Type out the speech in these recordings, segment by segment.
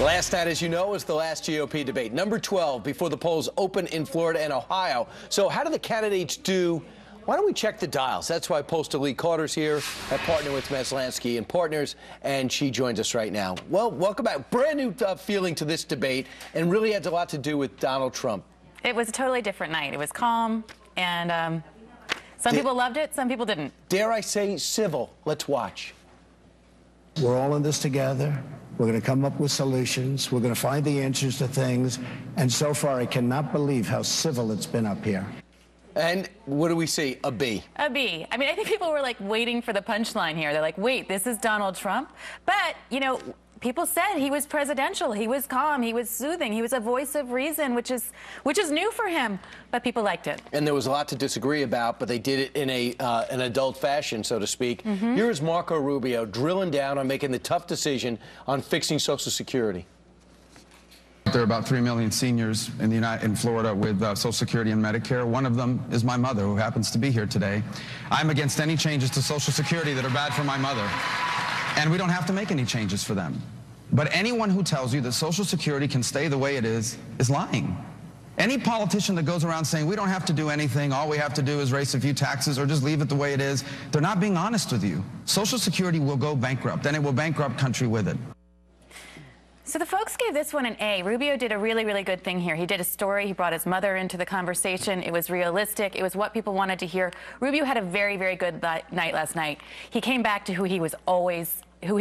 Last night, as you know, was the last GOP debate, number 12, before the polls open in Florida and Ohio. So how do the candidates do? Why don't we check the dials? That's why Postal Lee Carter's here. I partner with Maslansky and Partners, and she joins us right now. Well, welcome back. Brand new feeling to this debate, and really has a lot to do with Donald Trump. It was a totally different night. It was calm, and some people loved it, some people didn't. Dare I say civil? Let's watch. We're all in this together. We're going to come up with solutions. We're going to find the answers to things. And so far, I cannot believe how civil it's been up here. And what do we see? A B. A B. I mean, I think people were like waiting for the punchline here. They're like, wait, this is Donald Trump? But, you know, people said he was presidential, he was calm, he was soothing, he was a voice of reason, which is new for him, but people liked it. And there was a lot to disagree about, but they did it in an adult fashion, so to speak. Here's Marco Rubio drilling down on making the tough decision on fixing Social Security. There are about 3 million seniors in Florida with Social Security and Medicare. One of them is my mother, who happens to be here today. I'm against any changes to Social Security that are bad for my mother. And we don't have to make any changes for them. But anyone who tells you that Social Security can stay the way it is lying. Any politician that goes around saying we don't have to do anything, all we have to do is raise a few taxes or just leave it the way it is, they're not being honest with you. Social Security will go bankrupt, and it will bankrupt country with it. So the folks gave this one an A. Rubio did a really, really good thing here. He did a story. He brought his mother into the conversation. It was realistic. It was what people wanted to hear. Rubio had a very, very good night last night. He came back to who he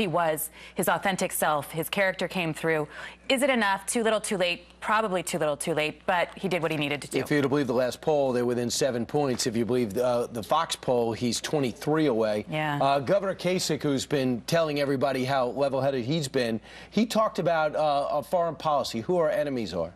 was, his authentic self. His character came through. Is it enough? Too little, too late? Probably too little, too late, but he did what he needed to do. If you're to believe the last poll, they're within 7 points. If you believe the Fox poll, he's 23 away. Yeah. Governor Kasich, who's been telling everybody how level-headed he's been, he talked about foreign policy, who our enemies are.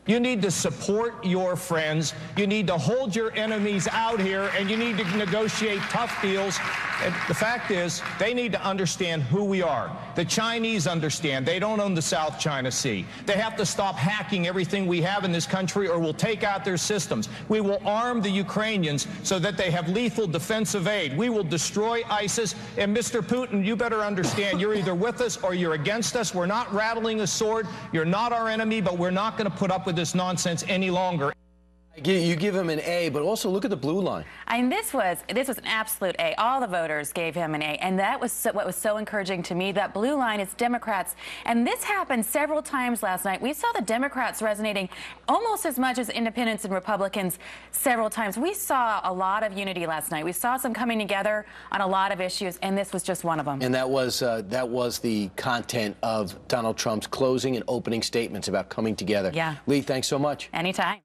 You need to support your friends. You need to hold your enemies out here, and you need to negotiate tough deals. And the fact is, they need to understand who we are. The Chinese understand. They don't own the South China Sea. They have to stop hacking everything we have in this country, or we'll take out their systems. We will arm the Ukrainians so that they have lethal defensive aid. We will destroy ISIS. And Mr. Putin, you better understand, you're either with us or you're against us. We're not rattling a sword. You're not our enemy, but we're not going to put up with this nonsense any longer. You give him an A, but also look at the blue line. And this was an absolute A. All the voters gave him an A, and that was what was so encouraging to me. That blue line is Democrats, and this happened several times last night. We saw the Democrats resonating almost as much as independents and Republicans several times. We saw a lot of unity last night. We saw some coming together on a lot of issues, and this was just one of them. And that was the content of Donald Trump's closing and opening statements about coming together. Yeah. Lee, thanks so much. Anytime.